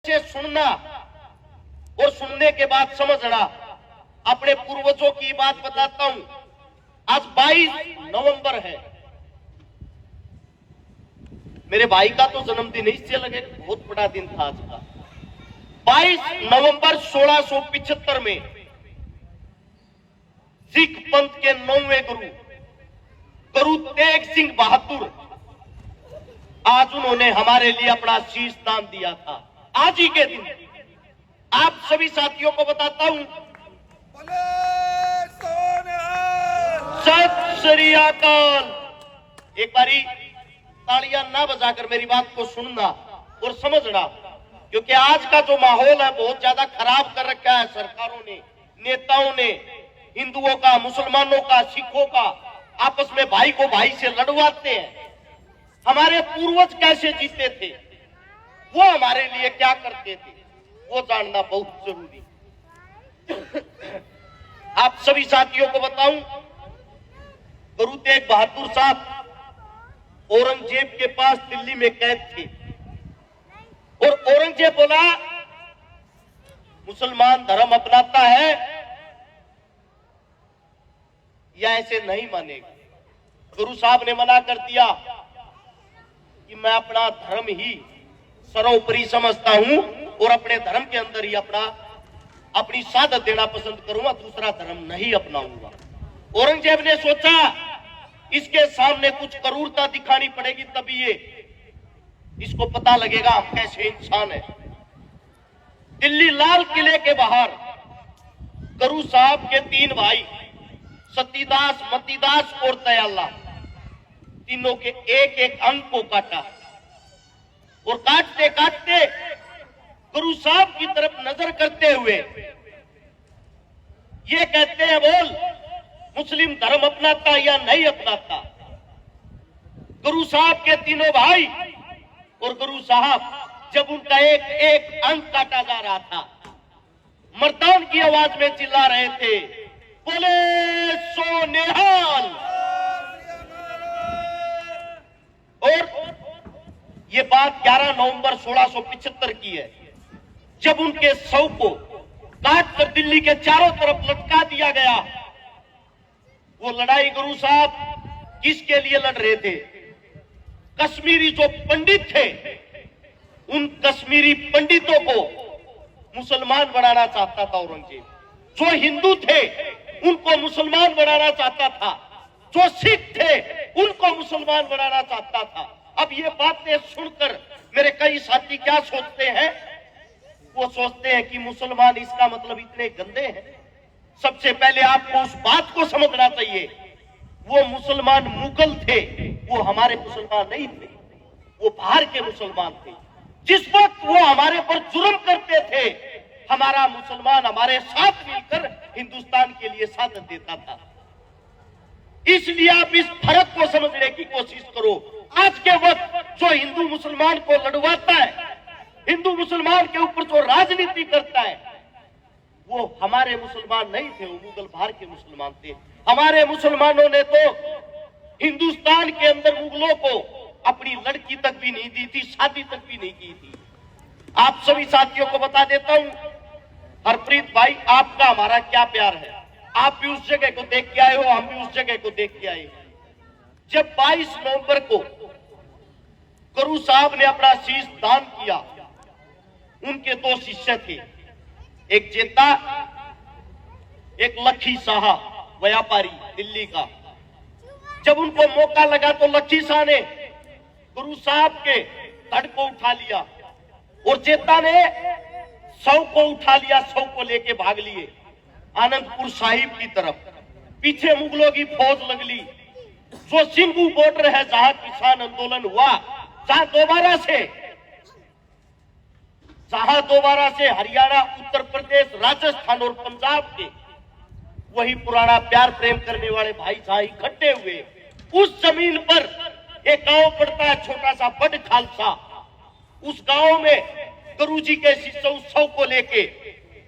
से सुनना और सुनने के बाद समझना। अपने पूर्वजों की बात बताता हूं। आज 22 नवंबर है। मेरे भाई का तो जन्मदिन इससे लगे बहुत बड़ा दिन था आज का। 22 नवंबर 1675 में सिख पंथ के 9वें गुरु तेग सिंह बहादुर, आज उन्होंने हमारे लिए अपना शीश दान दिया था। आज ही के दिन आप सभी साथियों को बताता हूं, सत श्री अकाल। एक बारी तालियां ना बजाकर मेरी बात को सुनना और समझना, क्योंकि आज का जो माहौल है बहुत ज्यादा खराब कर रखा है सरकारों ने, नेताओं ने। हिंदुओं का, मुसलमानों का, सिखों का आपस में भाई को भाई से लड़वाते हैं। हमारे पूर्वज कैसे जीते थे, वो हमारे लिए क्या करते थे, वो जानना बहुत जरूरी। आप सभी साथियों को बताऊं, गुरु तेग बहादुर साहब औरंगजेब के पास दिल्ली में कैद थे और औरंगजेब बोला मुसलमान धर्म अपनाता है या ऐसे नहीं मानेगा। गुरु साहब ने मना कर दिया कि मैं अपना धर्म ही सर्वोपरि समझता हूं और अपने धर्म के अंदर ही अपनी शहादत देना पसंद करूंगा, दूसरा धर्म नहीं अपनाऊंगा। औरंगजेब ने सोचा इसके सामने कुछ क्रूरता दिखानी पड़ेगी, तभी इसको पता लगेगा हम कैसे इंसान है। दिल्ली लाल किले के बाहर गुरु साहब के 3 भाई सतीदास, मतीदास और दयाला, तीनों के एक एक अंग को काटा और काटते काटते गुरु साहब की तरफ नजर करते हुए ये कहते हैं, बोल मुस्लिम धर्म अपनाता या नहीं अपनाता। गुरु साहब के तीनों भाई और गुरु साहब जब उनका एक एक अंग काटा जा रहा था, मर्दान की आवाज में चिल्ला रहे थे, बोले सो निहाल। और ये बात 11 नवंबर 1675 की है, जब उनके शव को काटकर दिल्ली के चारों तरफ लटका दिया गया। वो लड़ाई गुरु साहब किसके लिए लड़ रहे थे? कश्मीरी जो पंडित थे, उन कश्मीरी पंडितों को मुसलमान बनाना चाहता था औरंगजेब। जो हिंदू थे उनको मुसलमान बनाना चाहता था, जो सिख थे उनको मुसलमान बनाना चाहता था। अब ये बातें सुनकर मेरे कई साथी क्या सोचते हैं? वो सोचते हैं कि मुसलमान इसका मतलब इतने गंदे हैं। सबसे पहले आपको उस बात को समझना चाहिए, वो मुसलमान मुगल थे, वो हमारे मुसलमान नहीं थे, वो बाहर के मुसलमान थे। जिस वक्त वो हमारे पर जुर्म करते थे, हमारा मुसलमान हमारे साथ मिलकर हिंदुस्तान के लिए साथ देता था। इसलिए आप इस फर्क को समझने की कोशिश करो। आज के वक्त जो हिंदू मुसलमान को लड़वाता है, हिंदू मुसलमान के ऊपर जो राजनीति करता है, वो हमारे मुसलमान नहीं थे, वो मुगल बाहर के मुसलमान थे। हमारे मुसलमानों ने तो हिंदुस्तान के अंदर मुगलों को अपनी लड़की तक भी नहीं दी थी, शादी तक भी नहीं की थी। आप सभी साथियों को बता देता हूं, हरप्रीत भाई, आपका हमारा क्या प्यार है। आप भी उस जगह को देख के आए हो, हम भी उस जगह को देख के आए। जब 22 नवंबर को गुरु साहब ने अपना शीश दान किया, उनके 2 शिष्य थे, एक जेता, एक लखी शाह, व्यापारी दिल्ली का। जब उनको मौका लगा तो लखी शाह ने गुरु साहब के धड़ को उठा लिया और जेता ने 100 को उठा लिया, 100 को लेके भाग लिए आनंदपुर साहिब की तरफ। पीछे मुगलों की फौज लग ली। जो सिंघू बॉर्डर है, जहां किसान आंदोलन हुआ, जहां दोबारा से हरियाणा, उत्तर प्रदेश, राजस्थान और पंजाब के वही पुराना प्यार प्रेम करने वाले भाई जहां इकट्ठे हुए, उस जमीन पर एक गांव पड़ता है छोटा सा, बड़ खालसा। उस गांव में गुरुजी के शिष्य उस 100 को लेके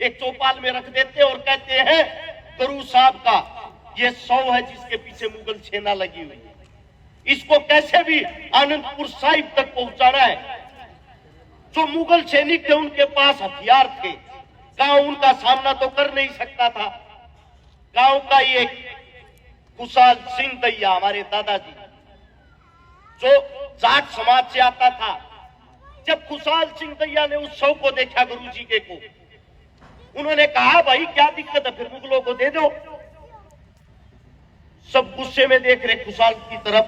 एक चौपाल में रख देते और कहते हैं, गुरु साहब का ये 100 है जिसके पीछे मुगल सेना लगी हुई है, इसको कैसे भी आनंदपुर साहिब तक पहुंचाना है। जो मुगल सैनिक थे उनके पास हथियार थे, गांव उनका सामना तो कर नहीं सकता था। गांव का ये कुशाल सिंह दैया, हमारे दादाजी, जो जाट समाज से आता था, जब कुशाल सिंह दैया ने उस शव को देखा गुरुजी के को, उन्होंने कहा भाई क्या दिक्कत है, फिर मुगलों को दे दो। सब गुस्से में देख रहे खुशाल की तरफ,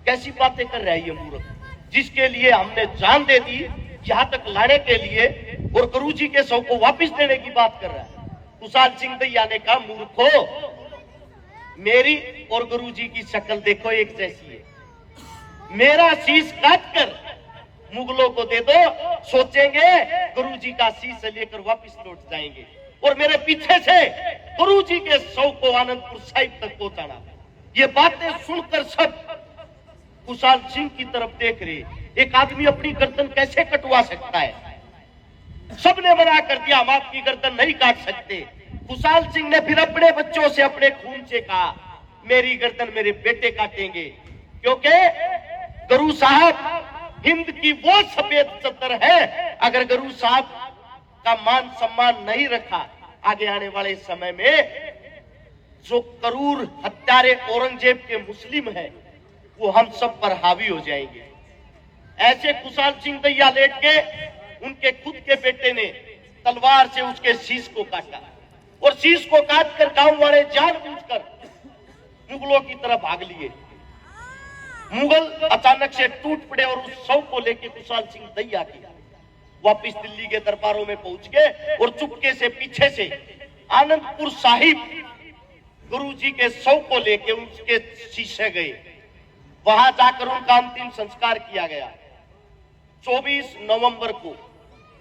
कैसी बातें कर रहा है ये मूर्ख, जिसके लिए हमने जान दे दी यहां तक लाने के लिए, और गुरुजी के शव को वापस देने की बात कर रहा है। कुशाल सिंह दैया ने कहा मूर्खो, मेरी और गुरुजी की शक्ल देखो एक जैसी है, मेरा शीश काट कर मुगलों को दे दो, सोचेंगे गुरुजी का शीश लेकर वापस लौट जाएंगे, और मेरे पीछे से गुरुजी के शव को आनंदपुर साहिब तक पहुंचाना। ये बातें सुनकर सब कुशाल सिंह की तरफ देख रहे, एक आदमी अपनी गर्दन कैसे कटवा सकता है? सबने मना कर दिया, हम आपकी गर्दन नहीं काट सकते। कुशाल सिंह ने फिर अपने बच्चों से, अपने खून से कहा मेरी गर्दन मेरे बेटे काटेंगे, क्योंकि गुरु साहब हिंद की वो सफेद चद्दर है, अगर गुरु साहब का मान सम्मान नहीं रखा, आगे आने वाले समय में जो करूर हत्यारे औरंगजेब के मुस्लिम है वो हम सब पर हावी हो जाएंगे। ऐसे कुशाल सिंह दैया लेट के उनके खुद के बेटे ने तलवार से उसके शीश को काटा, और शीश को काटकर गांव वाले जानबूझकर मुगलों की तरफ भाग लिए। मुगल अचानक से टूट पड़े और उस शव को लेकर कुशाल सिंह दैया की वापिस दिल्ली के दरबारों में पहुंच गए, और चुपके से पीछे से आनंदपुर साहिब गुरुजी के शव को लेकर उसके शीशे गए। वहां जाकर उनका अंतिम संस्कार किया गया 24 नवंबर को,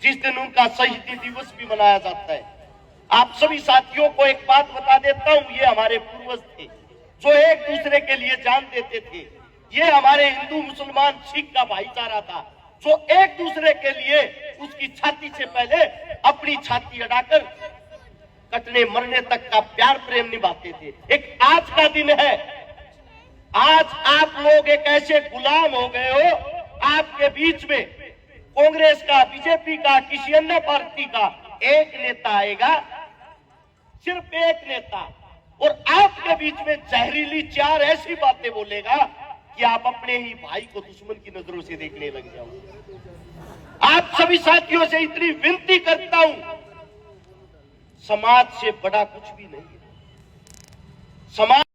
जिस दिन उनका शहीदी दिवस भी मनाया जाता है। आप सभी साथियों को एक बात बता देता हूं, ये हमारे पूर्वज थे जो एक दूसरे के लिए जान देते थे। ये हमारे हिंदू मुसलमान सिख का भाईचारा था, जो एक दूसरे के लिए उसकी छाती से पहले अपनी छाती अड़ाकर कटने मरने तक का प्यार प्रेम निभाते थे। एक आज का दिन है, आज आप लोग एक ऐसे गुलाम हो गए हो, आपके बीच में कांग्रेस का, बीजेपी का, किसी अन्य पार्टी का एक नेता आएगा, सिर्फ एक नेता, और आपके बीच में जहरीली चार ऐसी बातें बोलेगा कि आप अपने ही भाई को दुश्मन की नजरों से देखने लग जाओ। आप सभी साथियों से इतनी विनती करता हूं, समाज से बड़ा कुछ भी नहीं है। समाज